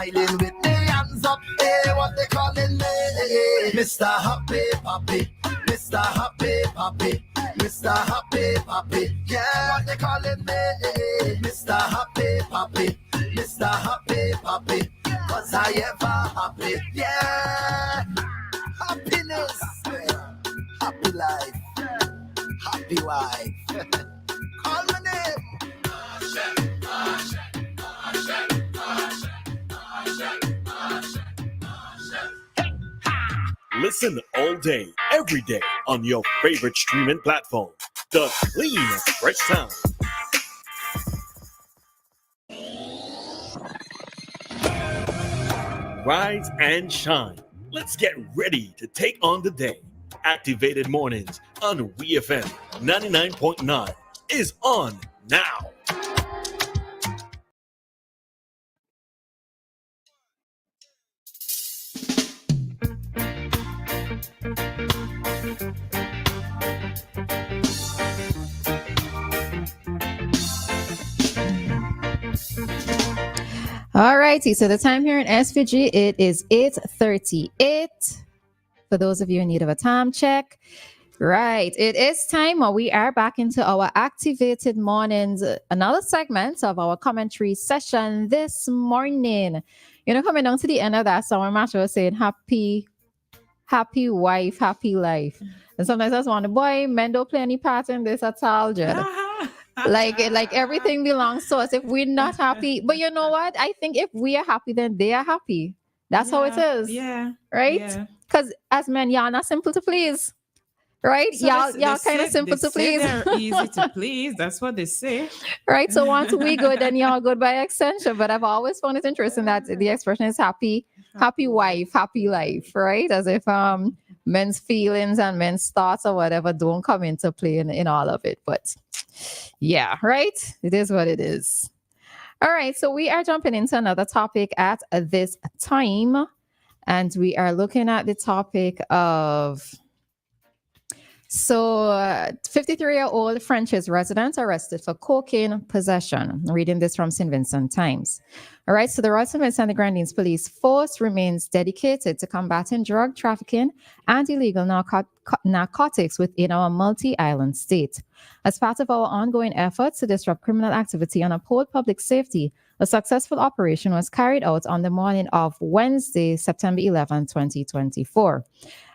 smiling with the hands up. Hey, what they calling me? Mr. Happy Papi, Mr. Happy Papi, Mr. Happy Papi. Yeah, what they calling me? Mr. Happy Papi, Mr. Happy Papi. Was I ever happy? Yeah, happiness, happy life, happy wife. Call my name. Listen all day, every day on your favorite streaming platform. The clean, fresh sound. Rise and shine. Let's get ready to take on the day. Activated Mornings on WEFM 99.9 is on now. All righty, so the time here in SVG, it is 8:38. For those of you in need of a time check, right, it is time. We are back into our Activated Mornings, another segment of our commentary session this morning. You know, coming down to the end of that summer match, I was saying happy wife, happy life. And sometimes I just wonder, boy, men don't play any part in this at all, Jed. like everything belongs to us if we're not happy. But you know what? I think if we are happy, then they are happy. That's how it is. Yeah. Right? Because as men, y'all not simple to please. Right? So y'all kind of simple to please. They're easy to please. That's what they say. Right? So once we good, then y'all good by extension. But I've always found it interesting that the expression is happy wife, happy life, right? As if men's feelings and men's thoughts or whatever don't come into play in all of it. But yeah, right? It is what it is. All right, so we are jumping into another topic at this time. And we are looking at the topic of... So, 53-year-old French's resident arrested for cocaine possession. I'm reading this from St. Vincent Times. All right, so the Royal St. Vincent and the Grenadines Police Force remains dedicated to combating drug trafficking and illegal narcotics within our multi-island state. As part of our ongoing efforts to disrupt criminal activity and uphold public safety, a successful operation was carried out on the morning of Wednesday, September 11, 2024.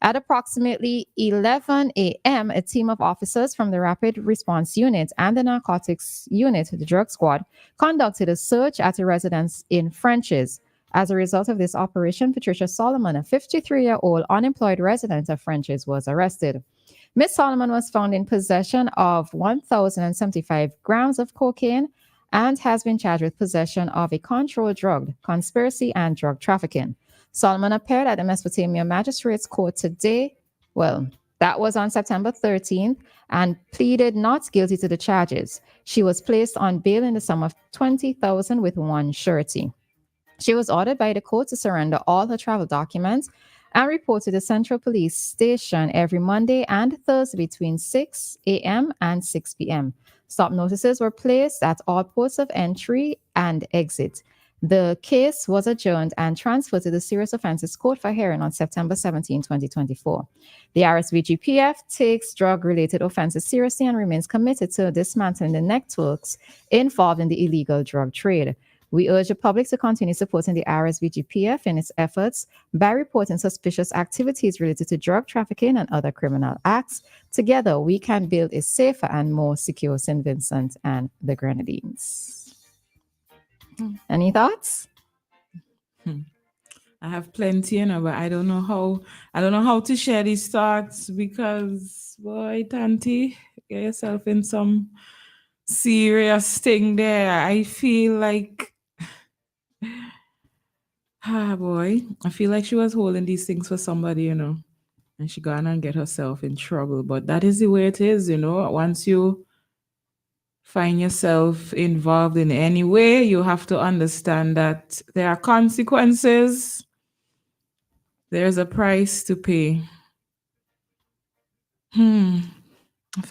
At approximately 11 a.m., a team of officers from the Rapid Response Unit and the Narcotics Unit, the Drug Squad, conducted a search at a residence in French's. As a result of this operation, Patricia Solomon, a 53-year-old unemployed resident of French's, was arrested. Ms. Solomon was found in possession of 1,075 grams of cocaine and has been charged with possession of a controlled drug, conspiracy, and drug trafficking. Solomon appeared at the Mesopotamia Magistrates Court today. Well, that was on September 13th, and pleaded not guilty to the charges. She was placed on bail in the sum of $20,000 with one surety. She was ordered by the court to surrender all her travel documents and report to the Central Police Station every Monday and Thursday between 6 a.m. and 6 p.m. Stop notices were placed at all ports of entry and exit. The case was adjourned and transferred to the Serious Offences Court for hearing on September 17, 2024. The RSVGPF takes drug-related offences seriously and remains committed to dismantling the networks involved in the illegal drug trade. We urge the public to continue supporting the RSVGPF in its efforts by reporting suspicious activities related to drug trafficking and other criminal acts. Together, we can build a safer and more secure St. Vincent and the Grenadines. Any thoughts? I have plenty, but I don't know how to share these thoughts because, boy, Tanti, get yourself in some serious thing there. I feel like, I feel like she was holding these things for somebody, and she gone and get herself in trouble. But that is the way it is, once you find yourself involved in any way, you have to understand that there are consequences. There's a price to pay.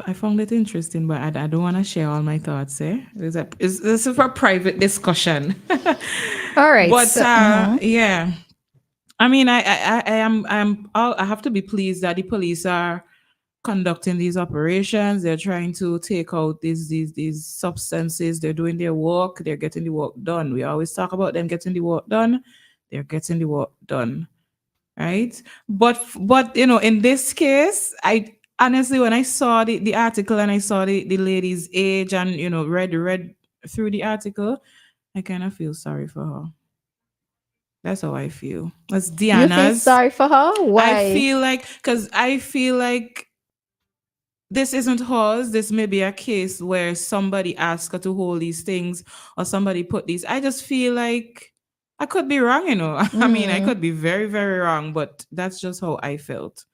I found it interesting, but I don't want to share all my thoughts. This is for private discussion. All right. But So, mhm. yeah, I mean, I have to be pleased that the police are conducting these operations. They're trying to take out these substances. They're doing their work. They're getting the work done. We always talk about them getting the work done. They're getting the work done, right? But in this case, I honestly, when I saw the article and I saw the lady's age and read through the article, I kind of feel sorry for her. That's how I feel. That's You feel Dianna's. sorry for her? Why? Because I feel like this isn't hers. This may be a case where somebody asked her to hold these things or somebody put these. I just feel like I could be wrong. I mean, I could be very, very wrong, but that's just how I felt.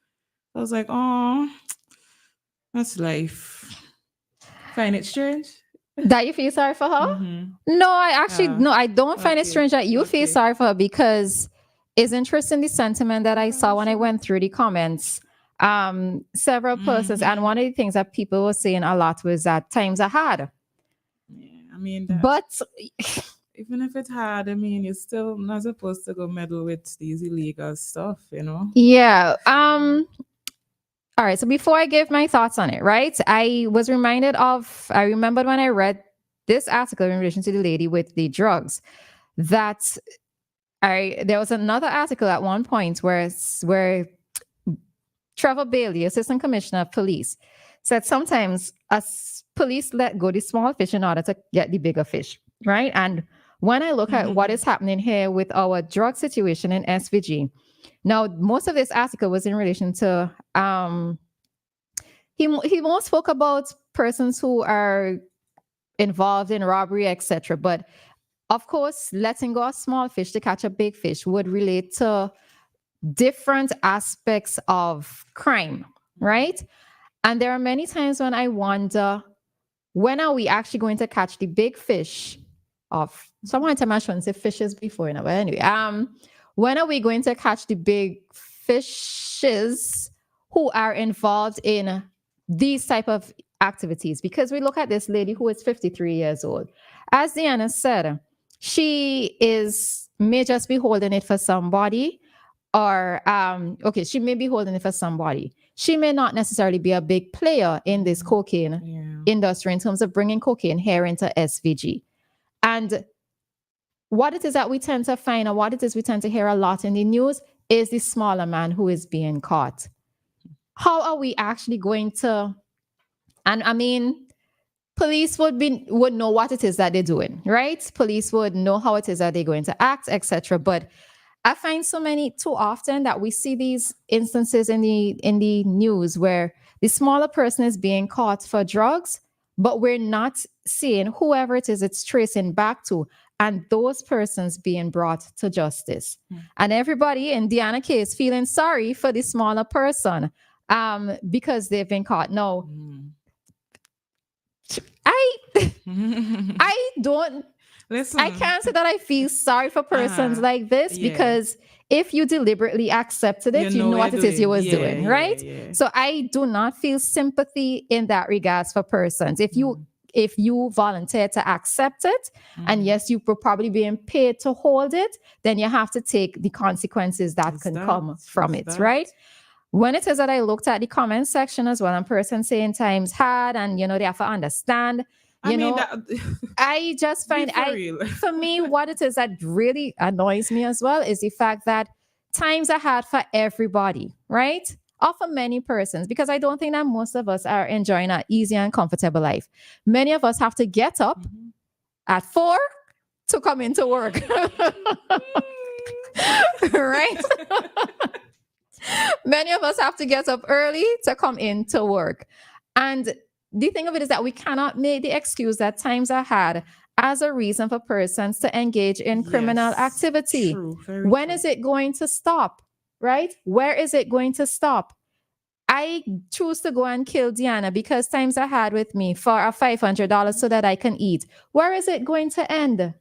I was like, oh, that's life. Find it strange? That you feel sorry for her? Mm-hmm. No, I don't find it Okay. strange that you feel Okay. sorry for her, because it's interesting the sentiment that I saw when I went through the comments. Several persons, and one of the things that people were saying a lot was that times are hard. Yeah, I mean, But even if it's hard, I mean, you're still not supposed to go meddle with these illegal stuff, yeah. All right. So before I give my thoughts on it, right? I remembered when I read this article in relation to the lady with the drugs, that there was another article at one point where Trevor Bailey, Assistant Commissioner of Police, said sometimes police let go the small fish in order to get the bigger fish, right? And when I look at what is happening here with our drug situation in SVG, now most of this article was in relation to he more spoke about persons who are involved in robbery, etc. But of course, letting go of small fish to catch a big fish would relate to different aspects of crime, right? And there are many times when I wonder, when are we actually going to catch the big fish of someone time I shouldn't say fishes before, but anyway, when are we going to catch the big fishes who are involved in these type of activities? Because we look at this lady who is 53 years old. As Dianna said, she may just be holding it for somebody, or she may be holding it for somebody. She may not necessarily be a big player in this cocaine industry in terms of bringing cocaine here into SVG. And what it is that we tend to find, or what it is we tend to hear a lot in the news, is the smaller man who is being caught. How are we actually going to, and I mean, police would know what it is that they're doing, right? Police would know how it is that they're going to act, etc. But I find too often that we see these instances in the news where the smaller person is being caught for drugs, but we're not seeing whoever it is it's tracing back to, and those persons being brought to justice. And everybody in Dianna case feeling sorry for the smaller person because they've been caught. No, I don't. Listen, I can't say that I feel sorry for persons like this, because if you deliberately accepted it, you know what it is you was doing, right? Yeah. So I do not feel sympathy in that regards for persons. If you volunteer to accept it, and yes, you were probably being paid to hold it, then you have to take the consequences that can come from it, right? When it is that I looked at the comment section as well, and person saying times hard, and they have to understand. I just find for me, what it is that really annoys me as well is the fact that times are hard for everybody, right? Or for many persons, because I don't think that most of us are enjoying an easy and comfortable life. Many of us have to get up at 4 to come into work. Right? Many of us have to get up early to come into work. And the thing of it is that we cannot make the excuse that times are hard as a reason for persons to engage in criminal activity. When is it going to stop? Right? Where is it going to stop? I choose to go and kill Dianna because times are hard with me for a $500 so that I can eat. Where is it going to end?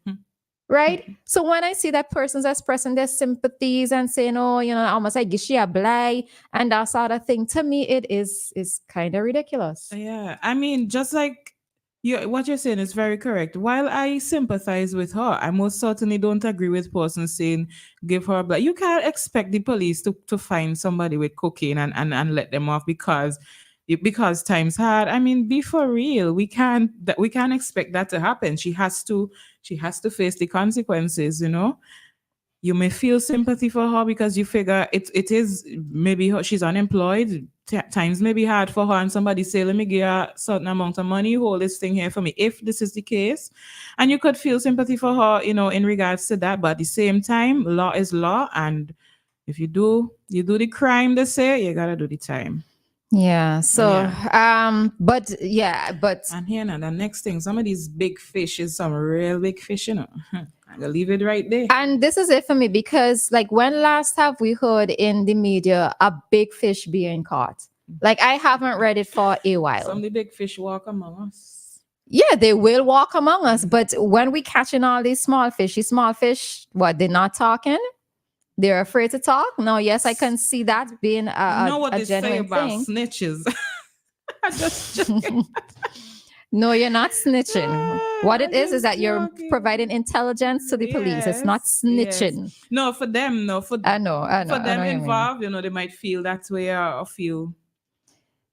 Right? So when I see that person's expressing their sympathies and saying, oh, almost like she a blind and that sort of thing, to me, it is kind of ridiculous. Yeah, I mean, just like what you're saying is very correct. While I sympathize with her, I most certainly don't agree with person saying give her a blood. You can't expect the police to find somebody with cocaine and let them off because time's hard. I mean, be for real. We can't expect that to happen. She has to face the consequences. You may feel sympathy for her because you figure it is maybe she's unemployed. Times may be hard for her, and somebody say, "Let me give her a certain amount of money. Hold this thing here for me." If this is the case, and you could feel sympathy for her, in regards to that. But at the same time, law is law, and if you do the crime, they say you gotta do the time. Yeah. So, but And here now, the next thing, some of these big fish is some real big fish, I'm gonna leave it right there. and this is it for me because, like, when last have we heard in the media a big fish being caught? Like, I haven't read it for a while. Some of the big fish walk among us. Yeah, they will walk among us, but when we catching all these small fish, what, they're not talking? They're afraid to talk? No, yes, I can see that being You know what a they say genuine about thing. snitches? I'm just joking. No, you're not snitching. What it is just that you're joking. providing intelligence to the police. It's not Yes, snitching. yes. No, for them, no. I know. For I them know what you mean. involved, they might feel that way or feel.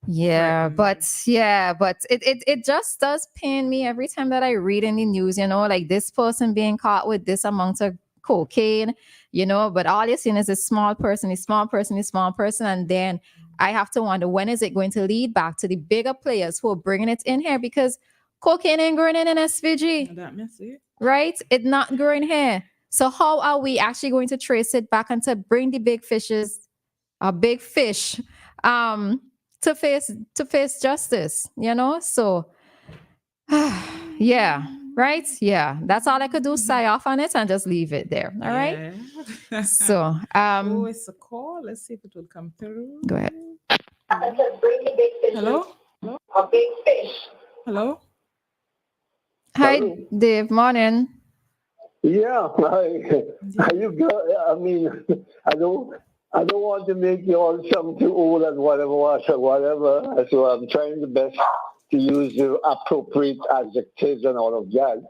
Yeah, threatened. but it just does pain me every time that I read in the news, like this person being caught with this amount of cocaine, but all you're seeing is a small person, and then I have to wonder, when is it going to lead back to the bigger players who are bringing it in here? Because cocaine ain't growing in SVG, That messy. right? It's not growing here. So how are we actually going to trace it back and to bring the big fish, to face justice, So yeah, right? Yeah. That's all I could do, sigh off on it and just leave it there. All right. Yeah. So It's a call. Let's see if it will come through. go ahead. Hello? A big fish. Hello? Hi, Hello. Dave. Morning. Yeah, you go. I mean, I don't want to make you all sound too old and whatever. So I'm trying the best to use the appropriate adjectives and all of that.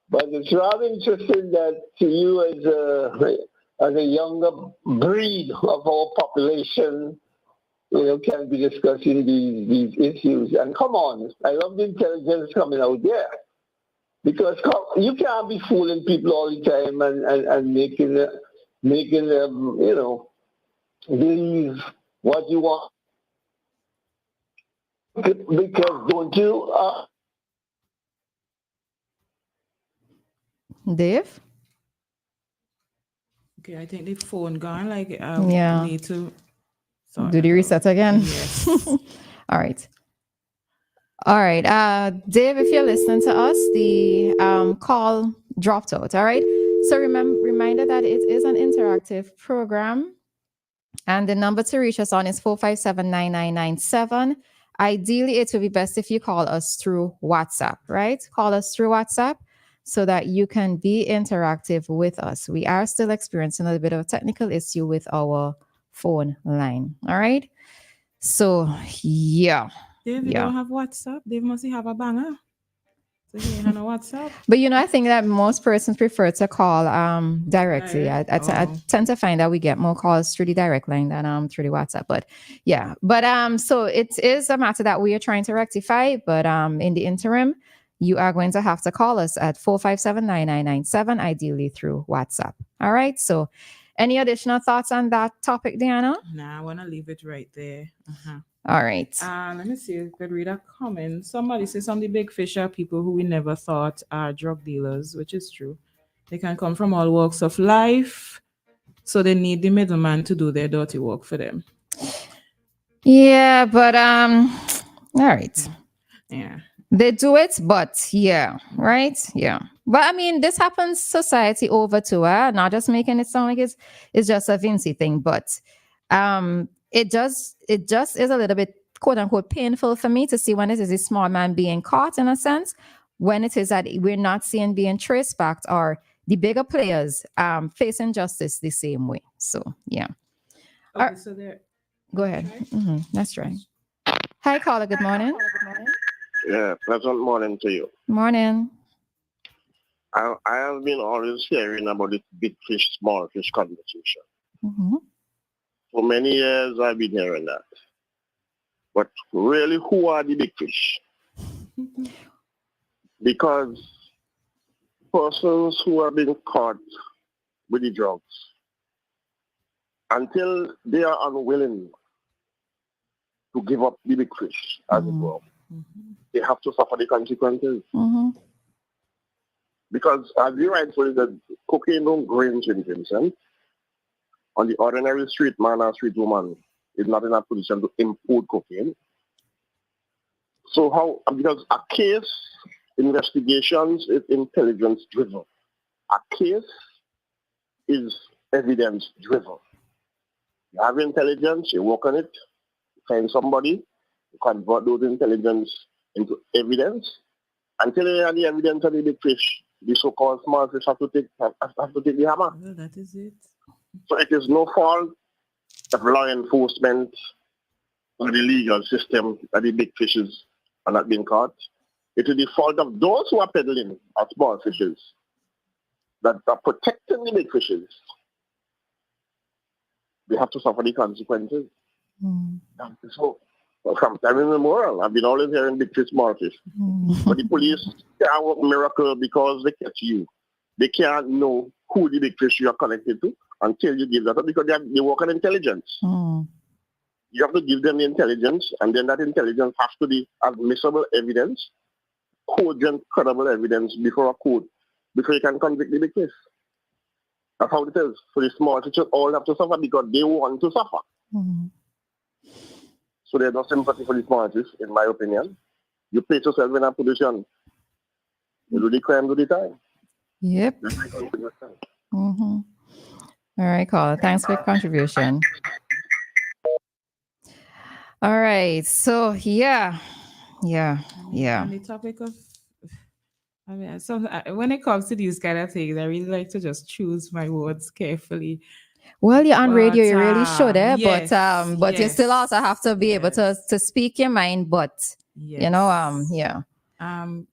But it's rather interesting that to you as a younger breed of our population, can be discussing these issues. And come on, I love the intelligence coming out there. Because you can't be fooling people all the time and making them, believe what you want. Because don't you? Dave? Okay, I think the phone gone. Like, Yeah. need to Do the reset again? Yes. All right. All right. Dave, if you're listening to us, the call dropped out. All right. So reminder that it is an interactive program. And the number to reach us on is 457-9997. Ideally, it would be best if you call us through WhatsApp, right? Call us through WhatsApp so that you can be interactive with us. We are still experiencing a little bit of a technical issue with our phone line. All right. So, yeah. Dave, you don't have WhatsApp? Dave must have a banger. So he ain't have no WhatsApp. But I think that most persons prefer to call directly. I tend to find that we get more calls through the direct line than through the WhatsApp. But yeah, so it is a matter that we are trying to rectify. But in the interim, you are going to have to call us at 457-9997, ideally through WhatsApp. All right. So, any additional thoughts on that topic, Dianna? Nah, I want to leave it right there. All right. Let me see if I could read a comment. Somebody says some of the big fish are people who we never thought are drug dealers, which is true. They can come from all walks of life, so they need the middleman to do their dirty work for them. Yeah, but all right. Yeah. They do it, but yeah, right? Yeah. But I mean, this happens society over too. Not just making it sound like it's just a Vinci thing, but it just is a little bit quote unquote painful for me to see when it is a small man being caught, in a sense, when it is that we're not seeing being traced back or the bigger players facing justice the same way. So yeah. Okay, so there. Go ahead. That's right. Hi, caller. Good morning. Yeah, pleasant morning to you. Morning. I have been always hearing about this big fish, small fish conversation. Mm-hmm. For many years, I've been hearing that. But really, who are the big fish? Because persons who are being caught with the drugs, until they are unwilling to give up the big fish, as it were, they have to suffer the consequences. Mm-hmm. Because as you rightfully said, cocaine don't grow in St. Vincent. On the ordinary street man or street woman is not in a position to import cocaine. So how, because a case investigations is intelligence driven. A case is evidence driven. You have intelligence, you work on it, you find somebody, you convert those intelligence into evidence. Until you have the evidence of the big fish, the so-called small fish have to take the hammer. Well, that is it. So it is no fault of law enforcement or the legal system that the big fishes are not being caught. It is the fault of those who are peddling at small fishes that are protecting the big fishes. They have to suffer the consequences. So from time immemorial, I've been always hearing big fish, small fish. But the police can't work miracle because they catch you. They can't know who the big fish you are connected to until you give that up, because they work on intelligence. You have to give them the intelligence, and then that intelligence has to be admissible evidence, cogent, credible evidence before a court, before you can convict the big fish. That's how it is. So the small fishes all have to suffer because they want to suffer. So there's no sympathy for the small fish, in my opinion. You place yourself in a position, you do the crime, do the time. Yep. All right, caller. Thanks for your contribution. All right. So yeah. On the topic of, when it comes to these kind of things, I really like to just choose my words carefully. Well, you're on radio, you really should, yes, but you still also have to be able yes. to speak your mind. But you know, yeah.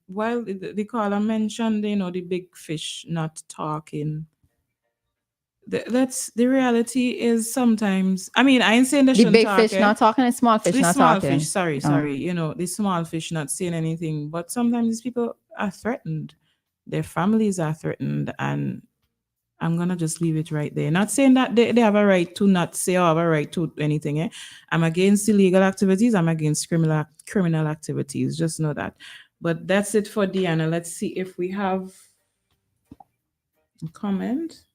While the caller mentioned, the big fish not talking. That's the reality is sometimes. I mean, I ain't saying they The shouldn't big talk. fish not talking, and small fish The not small talking. fish, sorry. The small fish not saying anything. But sometimes these people are threatened. Their families are threatened, and I'm gonna just leave it right there. Not saying that they have a right to not say or have a right to anything. I'm against illegal activities. I'm against criminal activities. Just know that. But that's it for Dianna. Let's see if we have a comment.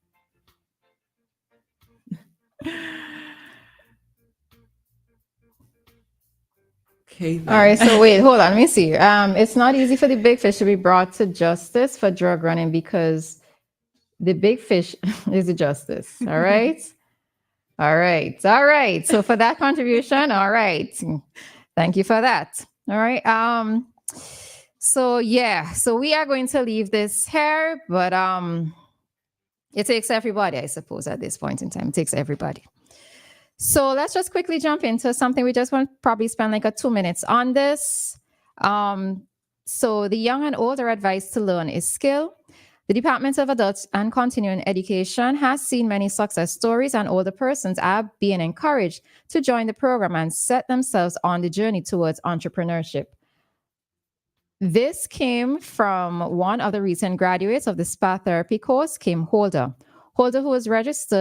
Okay, then. All right, so wait, hold on. Let me see. It's not easy for the big fish to be brought to justice for drug running because the big fish is the justice. All right. All right. So for that contribution, all right. Thank you for that. All right. So yeah, so we are going to leave this here, but it takes everybody, I suppose, at this point in time. It takes everybody. So let's just quickly jump into something. We just want to probably spend like 2 minutes on this. So the young and old are advised to learn is skill. The Department of Adult and Continuing Education has seen many success stories, and older persons are being encouraged to join the program and set themselves on the journey towards entrepreneurship. This came from one of the recent graduates of the spa therapy course, Kim Holder. Holder, who was registered